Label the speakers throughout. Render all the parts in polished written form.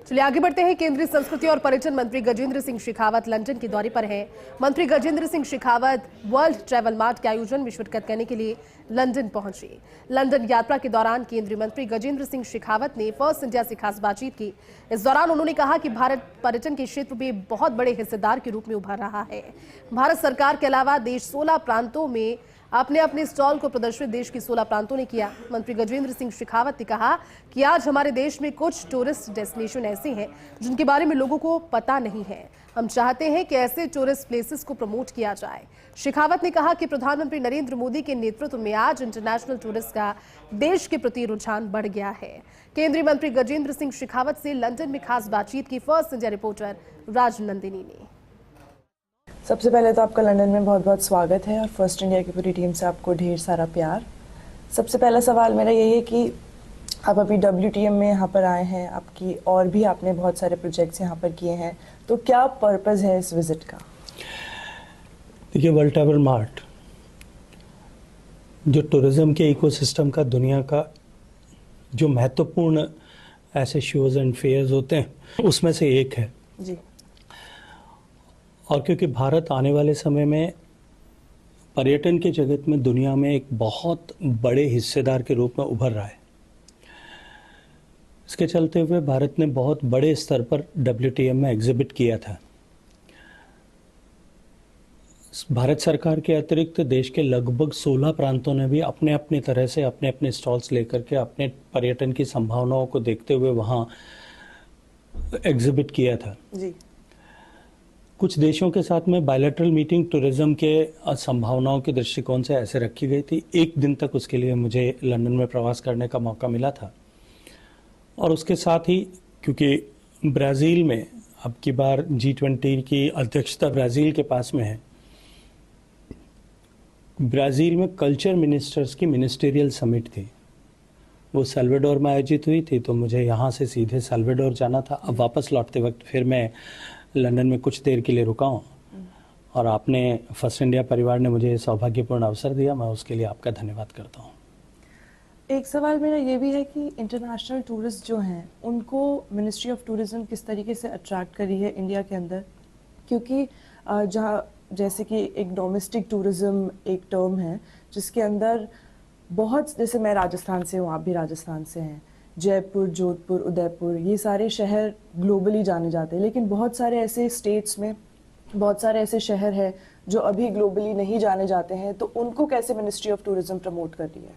Speaker 1: चलिए आगे बढ़ते हैं। केंद्रीय संस्कृति और पर्यटन मंत्री गजेंद्र सिंह शेखावत लंदन के दौरे पर हैं। मंत्री Gajendra Singh Shekhawat world travel mart के आयोजन में शिरकत करने के लिए लंदन पहुंचे। लंदन यात्रा के दौरान केंद्रीय मंत्री गजेंद्र सिंह शेखावत ने फर्स्ट इंडिया से खास बातचीत की। इस दौरान उन्होंने कहा कि भारत पर्यटन के क्षेत्र में बहुत बड़े हिस्सेदार के रूप में उभर रहा है। भारत सरकार के अलावा देश 16 प्रांतों में अपने अपने स्टॉल को प्रदर्शित देश के 16 प्रांतों ने किया। मंत्री गजेंद्र सिंह शेखावत ने कहा कि आज हमारे देश में कुछ टूरिस्ट डेस्टिनेशन ऐसे हैं जिनके बारे में लोगों को पता नहीं है। हम चाहते हैं कि ऐसे टूरिस्ट प्लेसेस को प्रमोट किया जाए। शेखावत ने कहा कि प्रधानमंत्री नरेंद्र मोदी के नेतृत्व में आज इंटरनेशनल टूरिस्ट का देश के प्रति रुझान बढ़ गया है। केंद्रीय मंत्री गजेंद्र सिंह शेखावत से लंदन में खास बातचीत की फर्स्ट इंडिया रिपोर्टर राजनंदिनी ने।
Speaker 2: सबसे पहले तो आपका लंदन में बहुत बहुत स्वागत है और फर्स्ट इंडिया की पूरी टीम से आपको ढेर सारा प्यार। सबसे पहला सवाल मेरा यही है कि आप अभी WTM में यहाँ पर आए हैं, आपकी और भी आपने बहुत सारे प्रोजेक्ट्स यहाँ पर किए हैं, तो क्या पर्पस है इस विजिट का?
Speaker 3: देखिए, वर्ल्ड ट्रैवल मार्ट जो टूरिज्म के इकोसिस्टम का, दुनिया का जो महत्वपूर्ण ऐसे शोज एंड फेयर्स होते हैं उसमें से एक है
Speaker 2: जी।
Speaker 3: और क्योंकि भारत आने वाले समय में पर्यटन के जगत में दुनिया में एक बहुत बड़े हिस्सेदार के रूप में उभर रहा है, इसके चलते हुए भारत ने बहुत बड़े स्तर पर WTM में एग्जिबिट किया था। भारत सरकार के अतिरिक्त देश के लगभग 16 प्रांतों ने भी अपने अपने तरह से अपने अपने स्टॉल्स लेकर के अपने पर्यटन की संभावनाओं को देखते हुए वहाँ एग्जिबिट किया था
Speaker 2: जी।
Speaker 3: कुछ देशों के साथ में बायलैटरल मीटिंग टूरिज्म के संभावनाओं के दृष्टिकोण से ऐसे रखी गई थी। एक दिन तक उसके लिए मुझे लंदन में प्रवास करने का मौका मिला था और उसके साथ ही क्योंकि ब्राज़ील में अब की बार G20 की अध्यक्षता ब्राज़ील के पास में है, ब्राज़ील में कल्चर मिनिस्टर्स की मिनिस्टेरियल समिट थी, वो साल्वाडोर में आयोजित हुई थी, तो मुझे यहाँ से सीधे साल्वाडोर जाना था। अब वापस लौटते वक्त फिर मैं लंदन में कुछ देर के लिए रुका हूँ और आपने फर्स्ट इंडिया परिवार ने मुझे सौभाग्यपूर्ण अवसर दिया, मैं उसके लिए आपका धन्यवाद करता हूँ।
Speaker 2: एक सवाल मेरा ये भी है कि इंटरनेशनल टूरिस्ट जो हैं उनको मिनिस्ट्री ऑफ टूरिज्म किस तरीके से अट्रैक्ट करी है इंडिया के अंदर, क्योंकि जहाँ जैसे कि एक डोमेस्टिक टूरिज्म एक टर्म है जिसके अंदर बहुत, जैसे मैं राजस्थान से हूँ, आप भी राजस्थान से हैं, जयपुर, जोधपुर, उदयपुर, ये सारे शहर ग्लोबली जाने जाते हैं, लेकिन बहुत सारे ऐसे स्टेट्स में बहुत सारे ऐसे शहर हैं जो अभी ग्लोबली नहीं जाने जाते हैं, तो उनको कैसे मिनिस्ट्री ऑफ टूरिज्म प्रमोट कर रही है?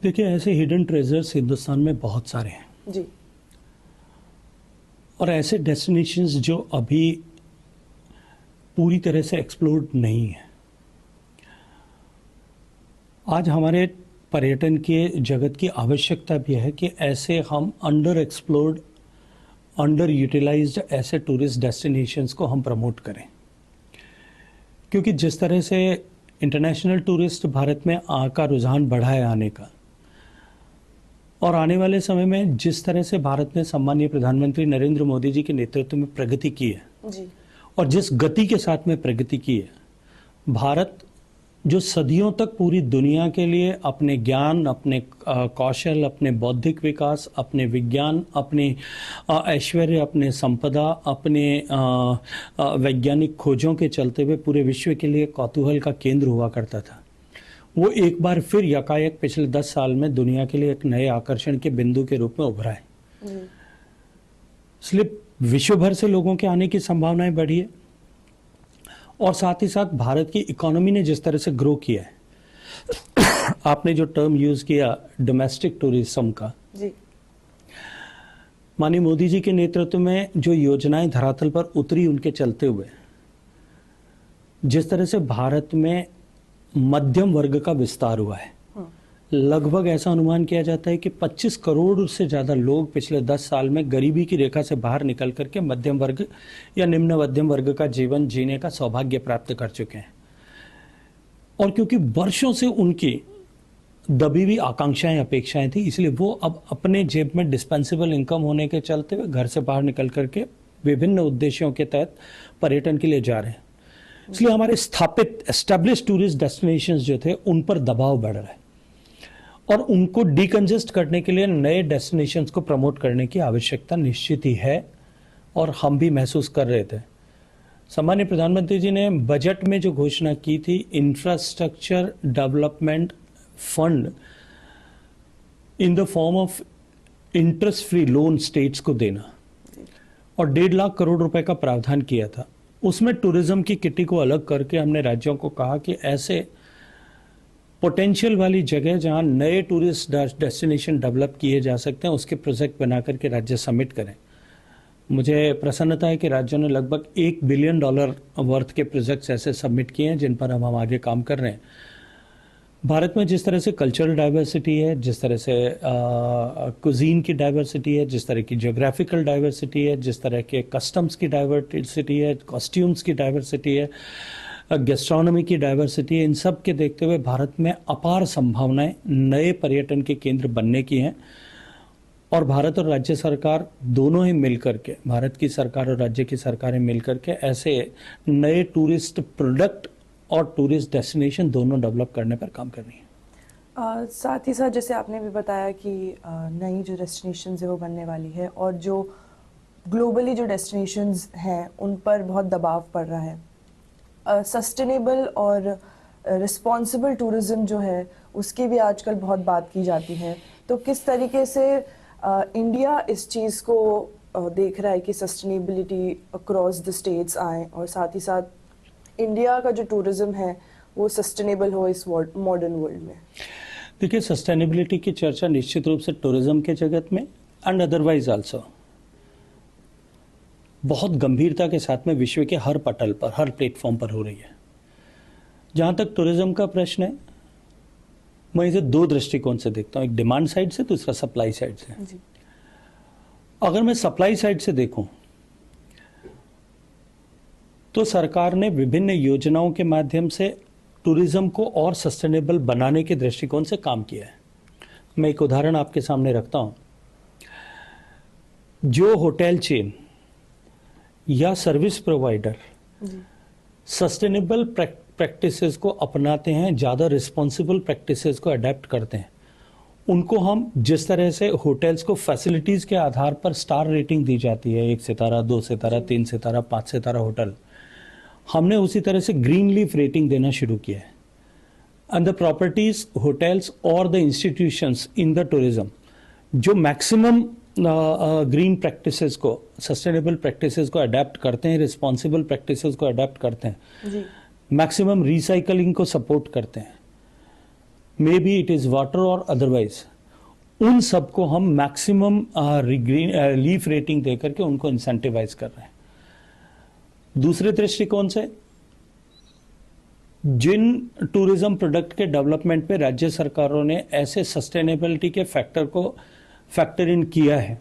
Speaker 3: देखिए, ऐसे हिडन ट्रेजर्स हिंदुस्तान में बहुत सारे हैं
Speaker 2: जी,
Speaker 3: और ऐसे डेस्टिनेशंस जो अभी पूरी तरह से एक्सप्लोर्ड नहीं है। आज हमारे पर्यटन के जगत की आवश्यकता भी है कि ऐसे हम अंडर एक्सप्लोर्ड, अंडर यूटिलाइज्ड ऐसे टूरिस्ट डेस्टिनेशंस को हम प्रमोट करें, क्योंकि जिस तरह से इंटरनेशनल टूरिस्ट भारत में का रुझान बढ़ा है आने का, और आने वाले समय में जिस तरह से भारत ने सम्मानीय प्रधानमंत्री नरेंद्र मोदी जी के नेतृत्व में प्रगति की है
Speaker 2: जी,
Speaker 3: और जिस गति के साथ में प्रगति की है, भारत जो सदियों तक पूरी दुनिया के लिए अपने ज्ञान, अपने कौशल, अपने बौद्धिक विकास, अपने विज्ञान, अपने ऐश्वर्य, अपने संपदा, अपने वैज्ञानिक खोजों के चलते हुए पूरे विश्व के लिए कौतूहल का केंद्र हुआ करता था, वो एक बार फिर यकायक पिछले 10 साल में दुनिया के लिए एक नए आकर्षण के बिंदु के रूप में उभरा है। इसलिए विश्व भर से लोगों के आने की संभावनाएं बढ़ी है और साथ ही साथ भारत की इकोनॉमी ने जिस तरह से ग्रो किया है, आपने जो टर्म यूज किया डोमेस्टिक टूरिज्म का
Speaker 2: जी,
Speaker 3: माननीय मोदी जी के नेतृत्व में जो योजनाएं धरातल पर उतरी, उनके चलते हुए जिस तरह से भारत में मध्यम वर्ग का विस्तार हुआ है, लगभग ऐसा अनुमान किया जाता है कि 25 करोड़ से ज़्यादा लोग पिछले 10 साल में गरीबी की रेखा से बाहर निकल करके मध्यम वर्ग या निम्न मध्यम वर्ग का जीवन जीने का सौभाग्य प्राप्त कर चुके हैं। और क्योंकि वर्षों से उनकी दबी हुई आकांक्षाएं, अपेक्षाएं थी, इसलिए वो अब अपने जेब में डिस्पेंसेबल इनकम होने के चलते हुए घर से बाहर निकल करके विभिन्न उद्देश्यों के तहत पर्यटन के लिए जा रहे हैं। इसलिए हमारे स्थापित एस्टेब्लिश टूरिस्ट डेस्टिनेशंस जो थे उन पर दबाव बढ़ रहा है और उनको डिकंजेस्ट करने के लिए नए डेस्टिनेशंस को प्रमोट करने की आवश्यकता निश्चित ही है और हम भी महसूस कर रहे थे। सम्मानीय प्रधानमंत्री जी ने बजट में जो घोषणा की थी, infrastructure development fund in the form of interest free loan states को देना और 1.5 लाख करोड़ रुपए का प्रावधान किया था। उसमें टूरिज्म की किटी को अलग करके हमने राज्यों को कहा कि ऐसे पोटेंशियल वाली जगह जहां नए टूरिस्ट डेस्टिनेशन डेवलप किए जा सकते हैं उसके प्रोजेक्ट बना करके राज्य सबमिट करें। मुझे प्रसन्नता है कि राज्यों ने लगभग $1 बिलियन वर्थ के प्रोजेक्ट्स ऐसे सबमिट किए हैं जिन पर हम आगे काम कर रहे हैं। भारत में जिस तरह से कल्चरल डाइवर्सिटी है, जिस तरह से कुजीन की डाइवर्सिटी है, जिस तरह की ज्योग्राफिकल डाइवर्सिटी है, जिस तरह के कस्टम्स की डाइवर्सिटी है, कॉस्ट्यूम्स की डाइवर्सिटी है, गैस्ट्रोनॉमी की डाइवर्सिटी है, इन सब के देखते हुए भारत में अपार संभावनाएं नए पर्यटन के केंद्र बनने की हैं। और भारत और राज्य सरकार दोनों ही मिलकर के, भारत की सरकार और राज्य की सरकारें मिलकर के ऐसे नए टूरिस्ट प्रोडक्ट और टूरिस्ट डेस्टिनेशन दोनों डेवलप करने पर काम कर रही है।
Speaker 2: साथ ही साथ जैसे आपने भी बताया कि नई जो डेस्टिनेशंस है वो बनने वाली है और जो ग्लोबली जो डेस्टिनेशंस हैं उन पर बहुत दबाव पड़ रहा है। सस्टेनेबल और रिस्पॉन्सिबल टूरिज्म जो है उसकी भी आजकल बहुत बात की जाती है। तो किस तरीके से इंडिया इस चीज़ को देख रहा है कि सस्टेनेबिलिटी अक्रॉस द स्टेट्स आए और साथ ही साथ इंडिया का जो टूरिज्म है वो सस्टेनेबल हो इस मॉडर्न वर्ल्ड में?
Speaker 3: देखिए, सस्टेनेबिलिटी की चर्चा निश्चित रूप से टूरिज्म के जगत में एंड अदरवाइज आल्सो बहुत गंभीरता के साथ में विश्व के हर पटल पर, हर प्लेटफॉर्म पर हो रही है। जहां तक टूरिज्म का प्रश्न है, मैं इसे 2 दृष्टिकोण से देखता हूं, एक डिमांड साइड से, दूसरा सप्लाई साइड से।
Speaker 2: जी।
Speaker 3: अगर मैं सप्लाई साइड से देखूं तो सरकार ने विभिन्न योजनाओं के माध्यम से टूरिज्म को और सस्टेनेबल बनाने के दृष्टिकोण से काम किया है। मैं एक उदाहरण आपके सामने रखता हूं। जो होटल चेन या सर्विस प्रोवाइडर सस्टेनेबल प्रैक्टिसेस को अपनाते हैं, ज़्यादा रिस्पॉन्सिबल प्रैक्टिसेस को अडेप्ट करते हैं, उनको हम जिस तरह से होटल्स को फैसिलिटीज़ के आधार पर स्टार रेटिंग दी जाती है, 1 सितारा, 2 सितारा, 3 सितारा, 5 सितारा होटल, हमने उसी तरह से ग्रीन लीफ रेटिंग देना शुरू किया है। एंड द प्रॉपर्टीज, होटल्स और the institutions in the tourism जो मैक्सिमम ग्रीन प्रैक्टिसेस को, सस्टेनेबल प्रैक्टिसेस को अडेप्ट करते हैं, रिस्पॉन्सिबल प्रैक्टिसेस को अडेप्ट करते हैं, मैक्सिमम रिसाइकलिंग को सपोर्ट करते हैं, may be it is water और अदरवाइज, उन सबको हम मैक्सिमम ग्रीन लीफ रेटिंग देकर के उनको इंसेंटिवाइज कर रहे हैं। दूसरे दृष्टिकोण से जिन टूरिज्म प्रोडक्ट के डेवलपमेंट पे राज्य सरकारों ने ऐसे सस्टेनेबिलिटी के फैक्टर को फैक्टर इन किया है,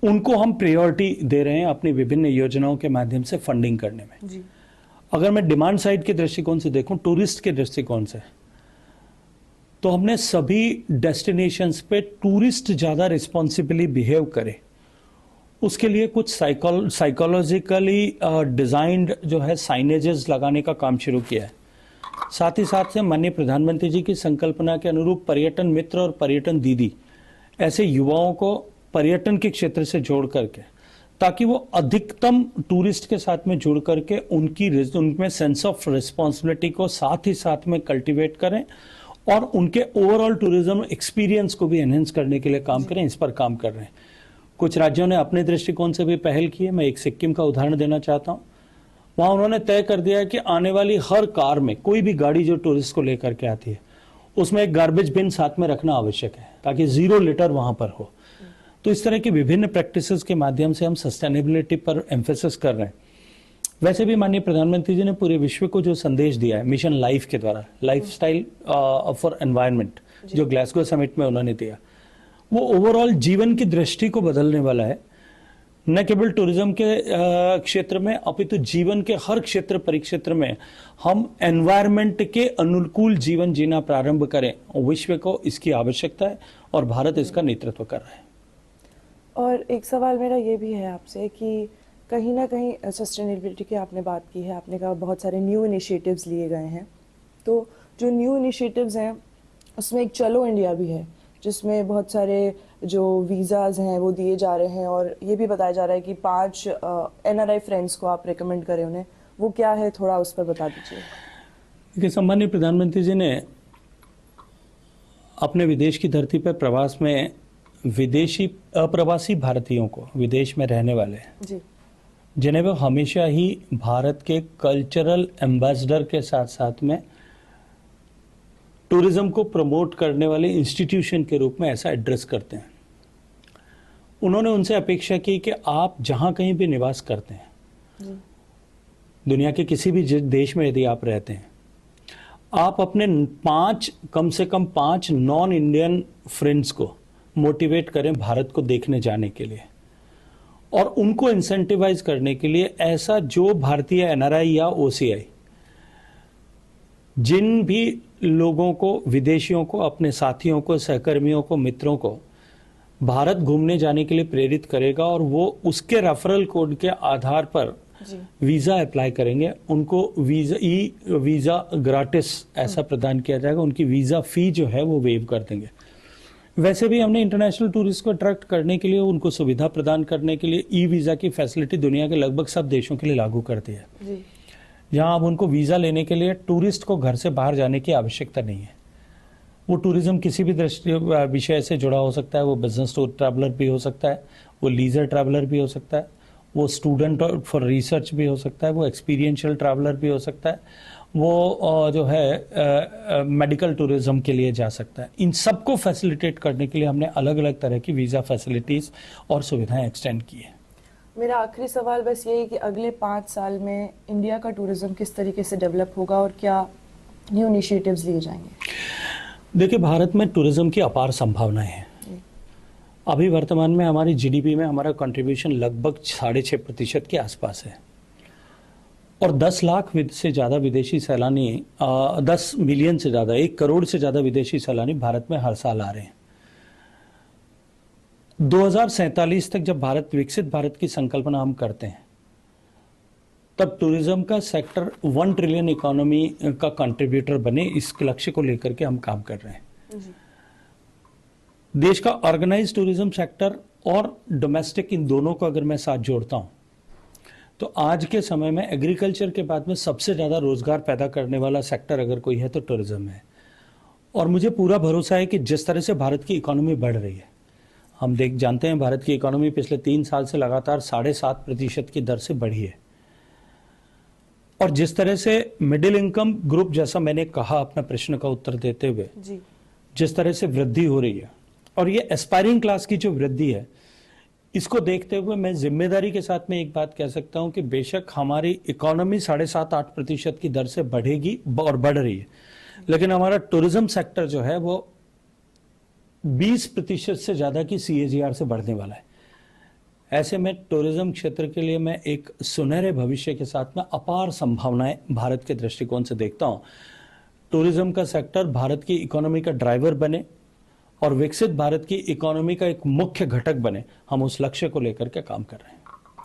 Speaker 3: उनको हम प्रायोरिटी दे रहे हैं अपनी विभिन्न योजनाओं के माध्यम से फंडिंग करने में।
Speaker 2: जी।
Speaker 3: अगर मैं डिमांड साइड के दृष्टिकोण से देखूं, टूरिस्ट के दृष्टिकोण से, तो हमने सभी डेस्टिनेशंस पे टूरिस्ट ज़्यादा रिस्पॉन्सिबली बिहेव करे, उसके लिए कुछ साइकोलॉजिकली डिजाइंड जो है साइनेजेस लगाने का काम शुरू किया है। साथ ही साथ से माननीय प्रधानमंत्री जी की संकल्पना के अनुरूप पर्यटन मित्र और पर्यटन दीदी ऐसे युवाओं को पर्यटन के क्षेत्र से जोड़ करके, ताकि वो अधिकतम टूरिस्ट के साथ में जुड़ करके उनमें सेंस ऑफ रिस्पॉन्सिबिलिटी को साथ ही साथ में कल्टीवेट करें और उनके ओवरऑल टूरिज्म एक्सपीरियंस को भी एनहेंस करने के लिए काम करें। इस पर काम कर रहे हैं। कुछ राज्यों ने अपने दृष्टिकोण से भी पहल की है। मैं एक सिक्किम का उदाहरण देना चाहता हूं। वहां उन्होंने तय कर दिया है कि आने वाली हर कार में, कोई भी गाड़ी जो टूरिस्ट को लेकर के आती है, उसमें एक गार्बेज बिन साथ में रखना आवश्यक है, ताकि 0 लिटर वहां पर हो। तो इस तरह की विभिन्न प्रैक्टिसेस के माध्यम से हम सस्टेनेबिलिटी पर एम्फेसिस कर रहे हैं। वैसे भी माननीय प्रधानमंत्री जी ने पूरे विश्व को जो संदेश दिया है मिशन लाइफ के द्वारा, लाइफस्टाइल फॉर एनवायरनमेंट, जो ग्लासगो समिट में उन्होंने दिया, वो ओवरऑल जीवन की दृष्टि को बदलने वाला है। न केवल टूरिज्म के क्षेत्र में, अपितु जीवन के हर क्षेत्र परिक्षेत्र में हम एनवायरनमेंट के अनुकूल जीवन जीना प्रारंभ करें। विश्व को इसकी आवश्यकता है और भारत इसका नेतृत्व कर रहा है।
Speaker 2: और एक सवाल मेरा ये भी है आपसे कि कहीं ना कहीं सस्टेनेबिलिटी की आपने बात की है, आपने कहा बहुत सारे न्यू इनिशिएटिव्स लिए गए हैं, तो जो न्यू इनिशिएटिव्स हैं उसमें एक चलो इंडिया भी है, जिसमें बहुत सारे जो वीज़ाज हैं वो दिए जा रहे हैं, और ये भी बताया जा रहा है कि 5 NRI फ्रेंड्स को आप रेकमेंड करें उन्हें, वो क्या है थोड़ा उस पर बता दीजिए।
Speaker 3: देखिए, सम्माननीय प्रधानमंत्री जी ने अपने विदेश की धरती पर प्रवास में विदेशी अप्रवासी भारतीयों को, विदेश में रहने वाले,
Speaker 2: जी
Speaker 3: जिन्हें वो हमेशा ही भारत के कल्चरल एम्बेसडर के साथ साथ में टूरिज्म को प्रमोट करने वाले इंस्टीट्यूशन के रूप में ऐसा एड्रेस करते हैं। उन्होंने उनसे अपेक्षा की कि आप जहां कहीं भी निवास करते हैं,
Speaker 2: जी
Speaker 3: दुनिया के किसी भी देश में यदि आप रहते हैं, आप अपने कम से कम 5 नॉन इंडियन फ्रेंड्स को मोटिवेट करें भारत को देखने जाने के लिए, और उनको इंसेंटिवाइज करने के लिए ऐसा जो भारतीय NRI या OCI जिन भी लोगों को, विदेशियों को, अपने साथियों को, सहकर्मियों को, मित्रों को भारत घूमने जाने के लिए प्रेरित करेगा, और वो उसके रेफरल कोड के आधार पर
Speaker 2: जी
Speaker 3: वीज़ा अप्लाई करेंगे, उनको वीज़ा ग्राटिस ऐसा प्रदान किया जाएगा, उनकी वीज़ा फ़ी जो है वो वेव कर देंगे। वैसे भी हमने इंटरनेशनल टूरिस्ट को अट्रैक्ट करने के लिए, उनको सुविधा प्रदान करने के लिए वीज़ा की फैसिलिटी दुनिया के लगभग सब देशों के लिए लागू कर दी है,
Speaker 2: जी
Speaker 3: जहां अब उनको वीज़ा लेने के लिए टूरिस्ट को घर से बाहर जाने की आवश्यकता नहीं है। वो टूरिज्म किसी भी विषय से जुड़ा हो सकता है, वो बिजनेस ट्रैवलर भी हो सकता है, वो लीजर ट्रैवलर भी हो सकता है, वो स्टूडेंट फॉर रिसर्च भी हो सकता है, वो एक्सपीरियंशियल ट्रैवलर भी हो सकता है, वो जो है मेडिकल टूरिज्म के लिए जा सकता है। इन सबको फैसिलिटेट करने के लिए हमने अलग अलग तरह की वीज़ा फैसिलिटीज़ और सुविधाएं एक्सटेंड की है।
Speaker 2: मेरा आखिरी सवाल बस यही कि अगले 5 साल में इंडिया का टूरिज्म किस तरीके से डेवलप होगा और क्या न्यू इनिशिएटिव्स लिए जाएंगे?
Speaker 3: देखिए, भारत में टूरिज्म की अपार संभावनाएं हैं। अभी वर्तमान में हमारी GDP में हमारा कंट्रीब्यूशन लगभग 6.5% के आसपास है, और 10 लाख से ज़्यादा विदेशी सैलानी, 10 मिलियन से ज़्यादा, 1 करोड़ से ज़्यादा विदेशी सैलानी भारत में हर साल आ रहे हैं। 2047 तक जब विकसित भारत की संकल्पना हम करते हैं, तब टूरिज्म का सेक्टर 1 ट्रिलियन इकोनॉमी का कंट्रीब्यूटर बने, इस लक्ष्य को लेकर के हम काम कर रहे हैं। देश का ऑर्गेनाइज टूरिज्म सेक्टर और डोमेस्टिक, इन दोनों को अगर मैं साथ जोड़ता हूं, तो आज के समय में एग्रीकल्चर के बाद में सबसे ज़्यादा रोजगार पैदा करने वाला सेक्टर अगर कोई है तो टूरिज्म है। और मुझे पूरा भरोसा है कि जिस तरह से भारत की इकोनॉमी बढ़ रही है, हम जानते हैं भारत की इकोनॉमी पिछले 3 साल से लगातार 7.5% की दर से बढ़ी है, और जिस तरह से मिडिल इनकम ग्रुप, जैसा मैंने कहा अपना प्रश्न का उत्तर देते हुए, जिस तरह से वृद्धि हो रही है, और ये एस्पायरिंग क्लास की जो वृद्धि है, इसको देखते हुए मैं जिम्मेदारी के साथ में एक बात कह सकता हूं कि बेशक हमारी इकोनॉमी 7.5-8% की दर से बढ़ेगी और बढ़ रही है, लेकिन हमारा टूरिज्म सेक्टर जो है वो 20% से ज्यादा की CAGR से बढ़ने वाला है। ऐसे में टूरिज्म क्षेत्र के लिए मैं एक सुनहरे भविष्य के साथ में अपार संभावनाएं भारत के दृष्टिकोण से देखता हूं। टूरिज्म का सेक्टर भारत की इकोनॉमी का ड्राइवर बने और विकसित भारत की इकोनॉमी का एक मुख्य घटक बने, हम उस लक्ष्य को लेकर के काम कर रहे हैं।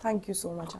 Speaker 2: Thank you so much.